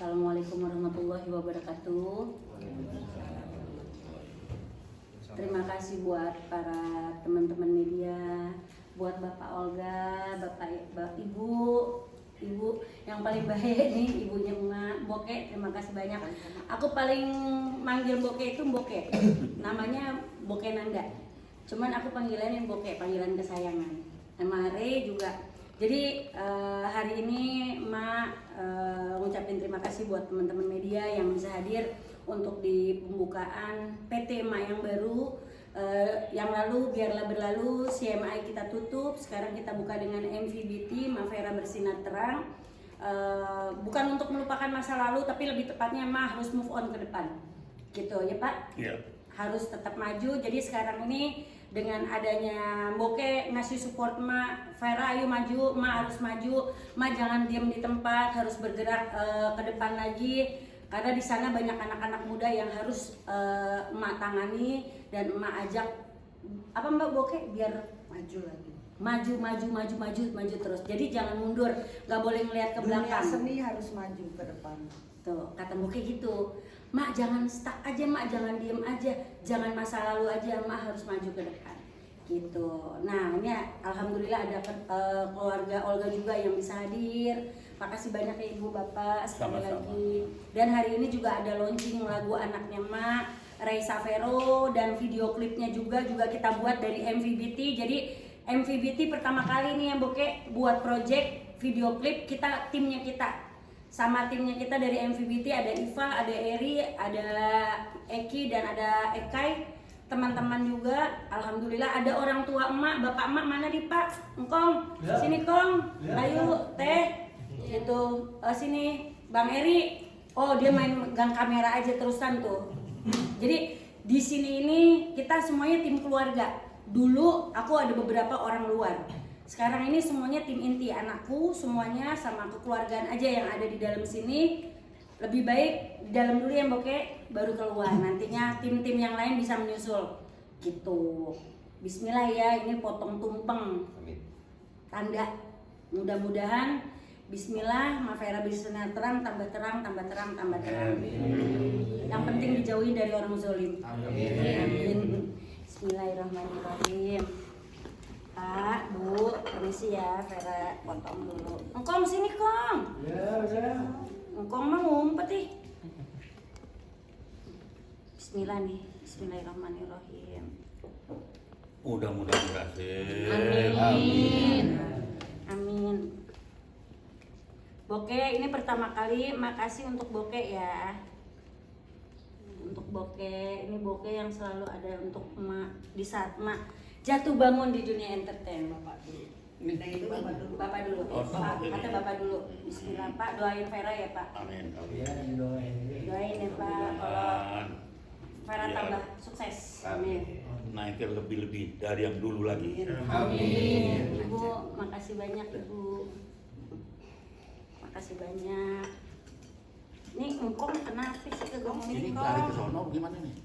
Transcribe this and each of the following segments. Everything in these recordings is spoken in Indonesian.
Assalamualaikum warahmatullahi wabarakatuh. Terima kasih buat para teman-teman media, buat Bapak Olga, Bapak Ibu yang paling baik nih, ibunya Emak Boke. Terima kasih banyak. Aku paling manggil Boke itu Boke. Namanya Boke Nanda. Cuman aku panggilannya Boke, panggilan kesayangan. Mare juga. Jadi hari ini Emak ngucapin terima kasih buat teman-teman media yang bisa hadir untuk di pembukaan PT Emak yang baru. Yang lalu biarlah berlalu, CMI kita tutup, sekarang kita buka dengan MVBT, Mafera Bersinar Terang. Bukan untuk melupakan masa lalu, tapi lebih tepatnya Emak harus move on ke depan, gitu ya Pak? Iya. Harus tetap maju. Jadi sekarang ini dengan adanya Boke ngasih support Emak, Vera ayo maju, Emak harus maju, Emak jangan diam di tempat, harus bergerak ke depan lagi. Karena di sana banyak anak-anak muda yang harus Emak tangani dan Emak ajak apa Mbak Boke biar maju lagi. Maju terus. Jadi jangan mundur, nggak boleh ngelihat ke belakang. Dunia seni harus maju ke depan. Tuh, kata Boke gitu. Mak jangan stuck aja, Mak jangan diem aja, jangan masa lalu aja, Mak harus maju ke depan. Gitu. Nah, ini alhamdulillah ada keluarga Olga juga yang bisa hadir. Makasih banyak ya Ibu Bapak sekali lagi. Dan hari ini juga ada launching lagu anaknya Mak, Raisa Vero, dan video klipnya juga kita buat dari MVBT. Jadi MVBT pertama kali nih yang Boke buat project video klip timnya kita. Sama timnya kita dari MVBT ada Iva, ada Eri, ada Eki, dan ada Ekai. Teman-teman juga, alhamdulillah ada orang tua Emak, Bapak Emak mana di Pak? Engkong, ya. Sini Kong, ya. Ayo Teh, itu sini Bang Eri. Oh dia main gang kamera aja terusan tuh. Jadi di sini ini kita semuanya tim keluarga. Dulu aku ada beberapa orang luar. Sekarang ini semuanya tim inti, anakku semuanya sama kekeluargaan aja yang ada di dalam sini. Lebih baik di dalam dulu ya Boke, baru keluar. Nantinya tim-tim yang lain bisa menyusul. Gitu. Bismillah ya, ini potong tumpeng. Tanda. Mudah-mudahan Bismillah, Mafera Bersinar Terang, tambah terang, tambah terang, tambah terang. Yang penting dijauhi dari orang zalim. Amin. Bismillahirrahmanirrahim. Pak, Bu, permisi ya, Vera potong dulu. Engkong sini, Kong. Ya. Engkong mah ngumpet nih. Bismillah nih, Bismillahirrahmanirrahim. Mudah-mudahan berhasil. Amin. Amin. Boke, ini pertama kali, makasih untuk Boke ya. Untuk Boke, ini Boke yang selalu ada untuk Emak di saat Emak jatuh bangun di dunia entertain. Bapak dulu. Ini Bapak dulu. Bapak dulu. Pak, kata Bapak dulu. Bismillah Pak, doain Vera ya Pak. Amin. Doain ya Pak, kalau Vera tambah sukses. Amin. Naiknya lebih-lebih dari yang dulu lagi. Amin. Ibu, makasih banyak Ibu. Makasih banyak. Nih engkong kenapa sih kegomongin ini kong? lari ke sono gimana nih?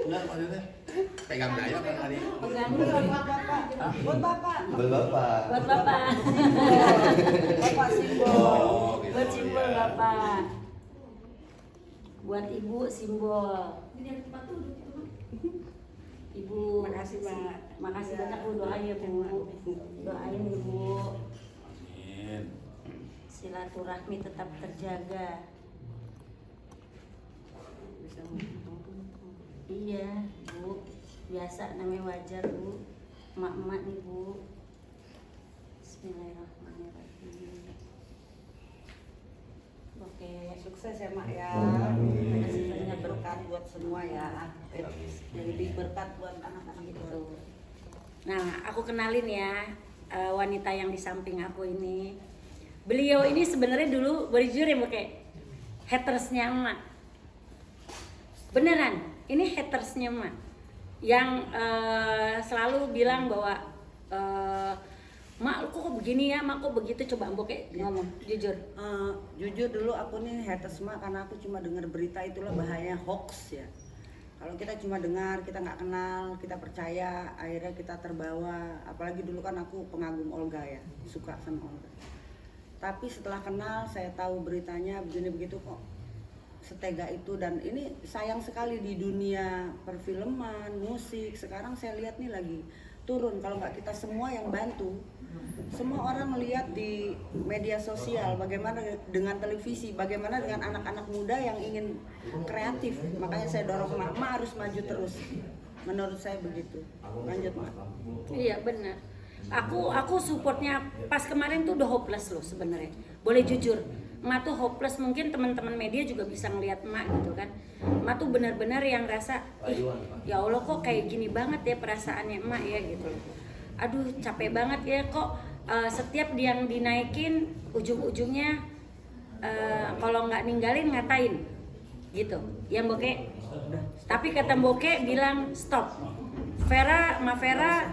Enggak maksudnya pegang daya kan hari ini. Pegang Buat Bapak. Buat Bapak. Bapak simbol. Oh, gitu, Buat simbol ya. Bapak. Buat Ibu simbol. Ibu, Makasih, Pak. Makasih banyak Bu, doain ya Bu. Doain Ibu. Amin. Silaturahmi tetap terjaga. Iya, Bu. Biasa namanya wajar, Bu. Emak-emak nih, Bu. Bismillahirrahmanirrahim. Oke, Sukses ya Mak ya. Makasih banyak Banyak berkat buat semua ya. Lebih berkat buat anak-anak itu. Nah, aku kenalin ya wanita yang di samping aku ini. Beliau ini sebenarnya dulu boleh jujur ya, pakai hatersnya Emak. Beneran, ini hatersnya Emak yang selalu bilang bahwa Mak kok begini ya, Mak kok begitu, coba Boke ngomong jujur. Jujur dulu aku nih haters Mak karena aku cuma dengar berita itulah bahaya hoax ya. Kalau kita cuma dengar, kita nggak kenal, kita percaya, akhirnya kita terbawa. Apalagi dulu kan aku pengagum Olga ya, suka sama Olga. Tapi setelah kenal saya tahu beritanya begini begitu kok setega itu, dan ini sayang sekali di dunia perfilman, musik sekarang saya lihat nih lagi turun. Kalau nggak kita semua yang bantu, semua orang melihat di media sosial bagaimana dengan televisi, bagaimana dengan anak-anak muda yang ingin kreatif. Makanya saya dorong Mak harus maju terus. Menurut saya begitu. Lanjut Mak. Iya benar. Aku supportnya pas kemarin tuh udah hopeless loh sebenarnya. Boleh jujur, Emak tuh hopeless. Mungkin teman-teman media juga bisa ngelihat Emak gitu kan. Emak tuh benar-benar yang rasa, ya Allah kok kayak gini banget ya perasaannya Emak ya gitu. Aduh capek banget ya kok setiap yang dinaikin ujung-ujungnya kalau nggak ninggalin ngatain gitu. Yang Boke, tapi kata Boke bilang stop. Mbak Vera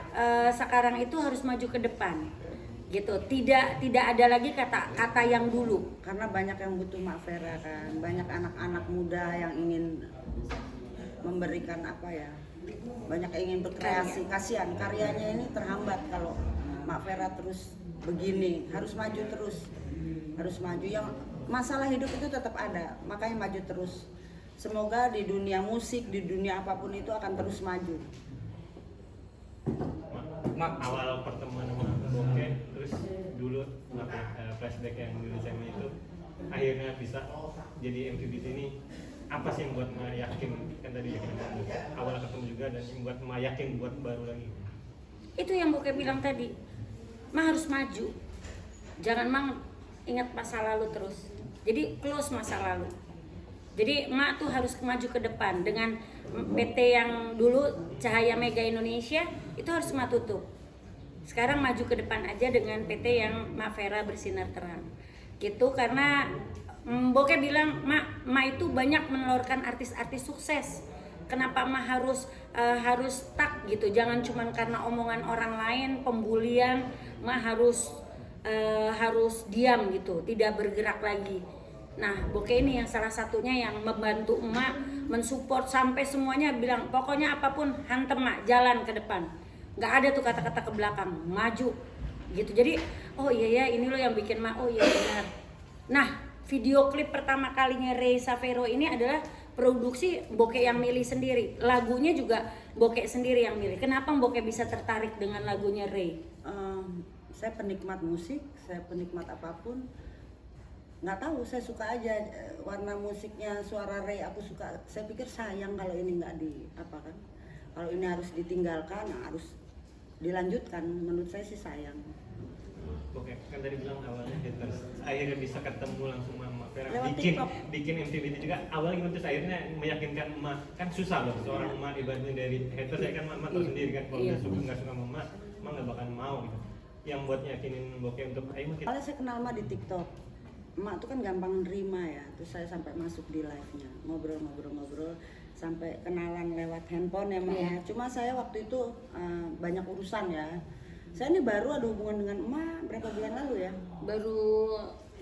sekarang itu harus maju ke depan gitu, tidak ada lagi kata yang dulu, karena banyak yang butuh Mak Vera kan, banyak anak-anak muda yang ingin memberikan apa ya, banyak yang ingin berkreasi. Kasihan karyanya ini terhambat kalau Mak Vera terus begini. Harus maju terus, harus maju. Yang masalah hidup itu tetap ada, makanya maju terus. Semoga di dunia musik, di dunia apapun itu akan terus maju. Awal pertemuan sama Boke, terus dulu flashback yang dulu sama itu akhirnya bisa jadi MVBT ini, apa sih yang buat Mak yakin, kan tadi yakin awal ketemu juga, dan yang buat Mak yakin buat baru lagi? itu yang Boke bilang tadi, Mak harus maju, jangan Mak ingat masa lalu terus, jadi close masa lalu. Jadi Mak tuh harus maju ke depan. Dengan PT yang dulu Cahaya Mega Indonesia itu harus Mak tutup. Sekarang maju ke depan aja dengan PT yang Mak Vera bersinar terang. Gitu, karena Boke bilang Mak itu banyak menelurkan artis-artis sukses. Kenapa Mak harus stuck gitu? Jangan cuman karena omongan orang lain, pembulian, Mak harus diam gitu, tidak bergerak lagi. Nah, Boke ini yang salah satunya yang membantu Emak, mensupport sampai semuanya bilang pokoknya apapun hantem Mak, jalan ke depan. Nggak ada tuh kata-kata ke belakang, maju gitu. Jadi, oh iya ya, ini loh yang bikin Mak, oh iya benar. Nah, video klip pertama kalinya Ray Savero ini adalah produksi Boke yang milih sendiri. Lagunya juga Boke sendiri yang milih. Kenapa Boke bisa tertarik dengan lagunya Ray? Saya penikmat musik, saya penikmat apapun. Nggak tahu, saya suka aja warna musiknya, suara Ray aku suka. Saya pikir sayang kalau ini nggak kan, kalau ini harus ditinggalkan, harus dilanjutkan. Menurut saya sih sayang. Oke, kan tadi bilang awalnya haters, akhirnya bisa ketemu langsung sama Vera, Lewat bikin MTV juga. Awalnya gimana, terus akhirnya meyakinkan Emak, kan susah loh seorang Emak ibaratnya dari haters, ya kan Emak tahu sendiri kan, kalau nggak suka sama Emak nggak bakal mau gitu. Yang buat yakinin Boke untuk ayo kita. Kalau saya kenal Emak di TikTok, Emak tuh kan gampang nerima ya. Terus saya sampai masuk di live-nya, ngobrol sampai kenalan lewat handphone ya Mak. Yeah. Cuma saya waktu itu banyak urusan ya. Saya ini baru ada hubungan dengan Emak berapa bulan lalu ya? Baru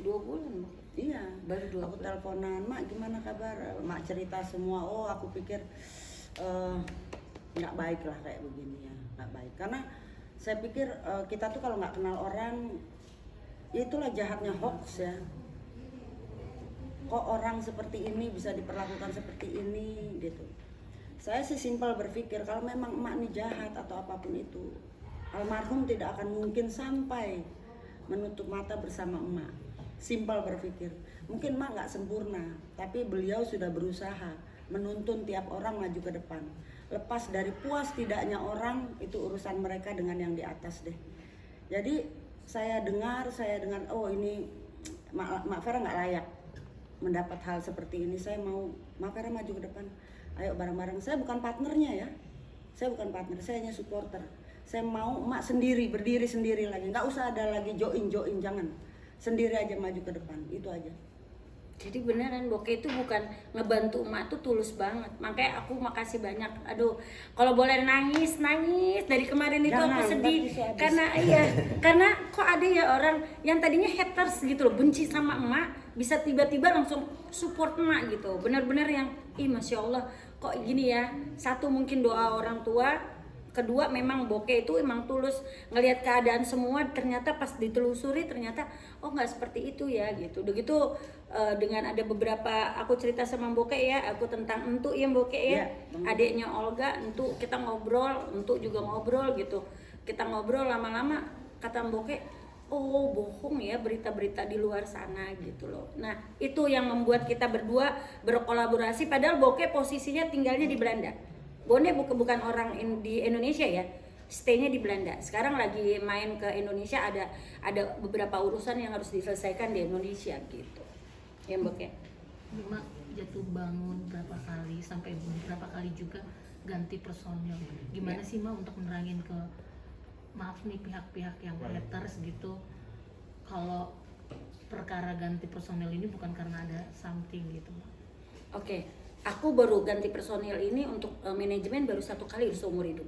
2 bulan. Iya, Baru 2 aku bulan. teleponan, Mak gimana kabar? Mak cerita semua. Oh, aku pikir nggak baik lah kayak begini ya, nggak baik. Karena saya pikir kita tuh kalau nggak kenal orang, itulah jahatnya hoax ya. Kok orang seperti ini bisa diperlakukan seperti ini gitu. Saya sih simpel berpikir, kalau memang Emak ini jahat atau apapun itu, almarhum tidak akan mungkin sampai menutup mata bersama Emak. Simpel berpikir. Mungkin Emak nggak sempurna, tapi beliau sudah berusaha menuntun tiap orang maju ke depan. Lepas dari puas tidaknya orang, itu urusan mereka dengan yang di atas deh. Jadi saya dengar, oh ini Mak Vera nggak layak mendapat hal seperti ini. Saya mau Mak Vera maju ke depan. Ayo bareng-bareng. Saya bukan partnernya ya. Saya bukan partner, saya hanya supporter. Saya mau Emak sendiri, berdiri sendiri lagi. Nggak usah ada lagi join, jangan. Sendiri aja maju ke depan, itu aja. Jadi beneran Boke itu bukan ngebantu Emak tuh tulus banget. Makanya aku makasih banyak. Aduh, kalau boleh nangis dari kemarin itu Jangan, aku sedih ntar tisu habis. karena kok ada ya orang yang tadinya haters gitu loh, benci sama Emak, bisa tiba-tiba langsung support Emak gitu. Bener-bener yang Masya Allah kok gini ya. Satu mungkin doa orang tua, kedua memang Bokeh itu emang tulus ngelihat keadaan semua, ternyata pas ditelusuri ternyata oh nggak seperti itu ya gitu. Udah gitu dengan ada beberapa aku cerita sama Bokeh ya, aku tentang Entu ya Bokeh ya, adiknya Olga, Entu, kita ngobrol, Entu juga ngobrol gitu. Kita ngobrol lama-lama kata Bokeh, oh bohong ya berita-berita di luar sana gitu loh. Nah itu yang membuat kita berdua berkolaborasi, padahal Bokeh posisinya tinggalnya di Belanda. Bone bukan orang di Indonesia ya, stay-nya di Belanda. Sekarang lagi main ke Indonesia, ada beberapa urusan yang harus diselesaikan di Indonesia gitu. Ya Bokeh. Mak jatuh bangun berapa kali, sampai beberapa kali juga ganti personil. Gimana sih Mak untuk menerangin ke, maaf nih pihak-pihak yang haters gitu, kalau perkara ganti personil ini bukan karena ada something gitu Mak? Oke, aku baru ganti personil ini untuk manajemen baru 1 kali seumur hidup.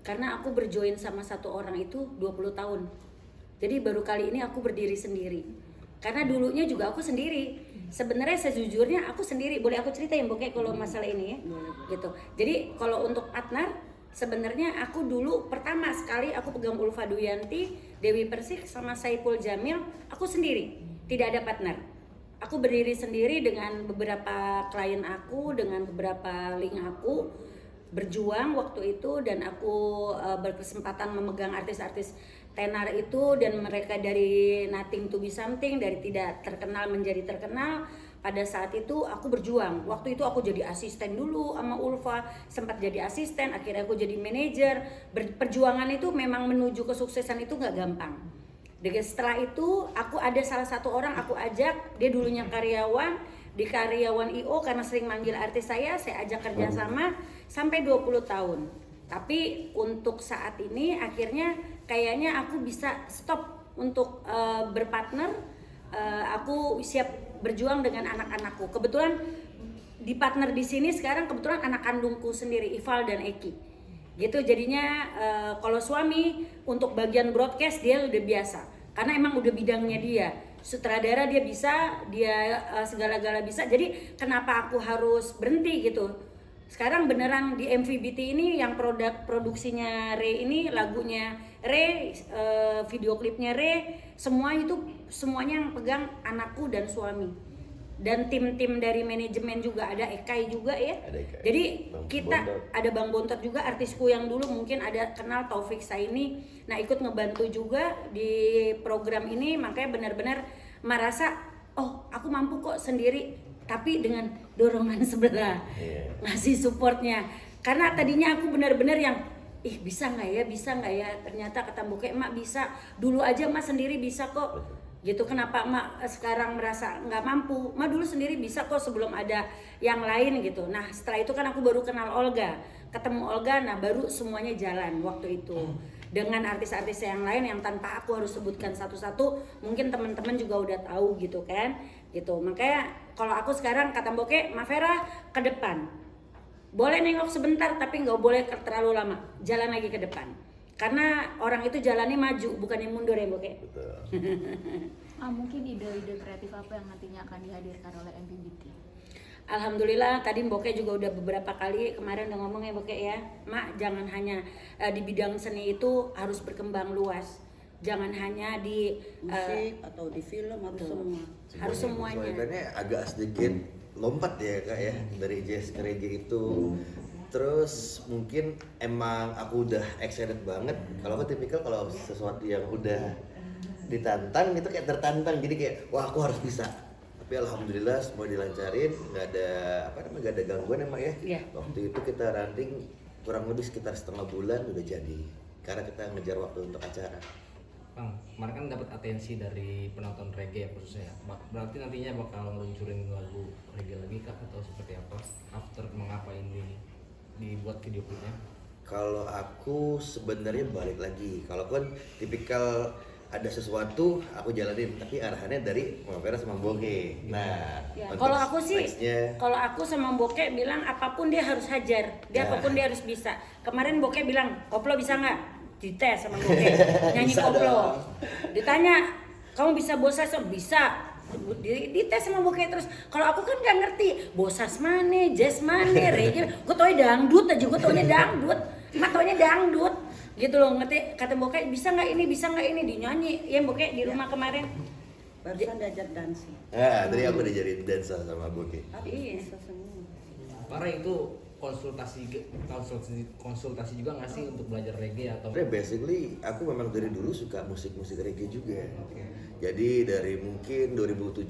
Karena aku berjoin sama satu orang itu 20 tahun. Jadi baru kali ini aku berdiri sendiri. Karena dulunya juga aku sendiri. Sebenarnya sejujurnya aku sendiri. Boleh aku ceritain Bokeh kalau masalah ini ya? Gitu. Jadi kalau untuk partner, sebenarnya aku dulu pertama sekali aku pegang Ulfa Duyanti, Dewi Persik sama Saipul Jamil, aku sendiri. Tidak ada partner. Aku berdiri sendiri dengan beberapa klien aku, dengan beberapa link aku, berjuang waktu itu, dan aku berkesempatan memegang artis-artis tenar itu, dan mereka dari nothing to be something, dari tidak terkenal menjadi terkenal. Pada saat itu aku berjuang. Waktu itu aku jadi asisten dulu sama Ulfa, sempat jadi asisten, akhirnya aku jadi manajer. Perjuangan itu memang menuju kesuksesan itu nggak gampang. Setelah itu aku ada salah satu orang aku ajak, dia dulunya karyawan di karyawan IO, karena sering manggil artis saya ajak kerjasama sampai 20 tahun. Tapi untuk saat ini akhirnya kayaknya aku bisa stop untuk berpartner. Aku siap berjuang dengan anak-anakku. Kebetulan di partner di sini sekarang kebetulan anak kandungku sendiri, Ival dan Eki. Gitu jadinya kalau suami untuk bagian broadcast dia udah biasa. Karena emang udah bidangnya dia. Sutradara dia bisa, dia segala-gala bisa. Jadi kenapa aku harus berhenti gitu. Sekarang beneran di MVBT ini yang produksinya Re ini, lagunya Re, video klipnya Re, semuanya yang pegang anakku dan suami. Dan tim-tim dari manajemen juga ada Ekai juga ya. Jadi kita ada Bang Bontot juga, artisku yang dulu mungkin ada kenal, Taufik Saini. Nah ikut ngebantu juga di program ini, makanya benar-benar merasa oh aku mampu kok sendiri, tapi dengan dorongan sebelah ngasih supportnya. Karena tadinya aku benar-benar yang bisa nggak ya, ternyata kata Bokeh emak bisa, dulu aja emak sendiri bisa kok. Gitu, kenapa emak sekarang merasa nggak mampu? Emak dulu sendiri bisa kok sebelum ada yang lain gitu. Nah setelah itu kan aku baru kenal Olga, ketemu Olga, nah baru semuanya jalan waktu itu. Dengan artis-artis yang lain yang tanpa aku harus sebutkan satu-satu, mungkin teman-teman juga udah tahu gitu kan. Gitu, makanya kalau aku sekarang kata Bokeh, Mavera ke depan. Boleh nengok sebentar tapi nggak boleh terlalu lama, jalan lagi ke depan. Karena orang itu jalannya maju, bukan yang mundur ya Bokeh. Betul. Mungkin ide-ide kreatif apa yang nantinya akan dihadirkan oleh MVBT? Alhamdulillah tadi Bokeh juga udah beberapa kali kemarin udah ngomong ya Bokeh ya, Mak jangan hanya di bidang seni itu harus berkembang luas, jangan hanya di musik atau di film atau semua. Harus semuanya. Soalnya agak sedikit lompat ya Kak ya, dari jazz ke reggae itu. Terus mungkin emang aku udah excited banget. Kalau aku tipikal kalau sesuatu yang udah ditantang itu kayak tertantang, jadi kayak wah aku harus bisa. Tapi alhamdulillah semua dilancarin, nggak ada gangguan emang ya. Iya. Waktu itu kita running kurang lebih sekitar setengah bulan udah jadi, karena kita ngejar waktu untuk acara. Bang, kemarin kan dapat atensi dari penonton reggae ya khususnya. Berarti nantinya bakal ngeluncurin lagu reggae lagi kah atau seperti apa? After mengapa ini dibuat video klipnya? Kalau aku sebenarnya balik lagi. Kalau kan tipikal ada sesuatu aku jalanin, tapi arahannya dari Mavera sama Bokeh. Nah, ya, untuk kalau aku sih, next-nya, kalau aku sama Bokeh bilang apapun dia harus hajar, dia apapun dia harus bisa. Kemarin Bokeh bilang, koplo bisa nggak? Dites sama Bokeh, nyanyi Bisa koplo. dong. Ditanya, kamu bisa bosas? Bisa. Dites sama Bokeh terus. Kalau aku kan nggak ngerti bosas mana, jazz mana, reggae. Gue taunya dangdut aja, gue taunya dangdut. Mak taunya dangdut gitu loh, ngerti? Kata Boke bisa nggak ini dinyanyi ya Boke di rumah kemarin. Barusan diajak dancing. Tadi aku diajarin dansa sama Boke. Iya. Bisa semua. Parah itu konsultasi juga nggak sih untuk belajar reggae atau Sebenarnya basically aku memang dari dulu suka musik-musik reggae juga. Jadi dari mungkin 2017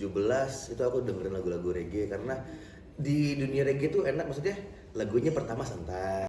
itu aku dengerin lagu-lagu reggae karena di dunia reggae tuh enak, maksudnya lagunya pertama santai.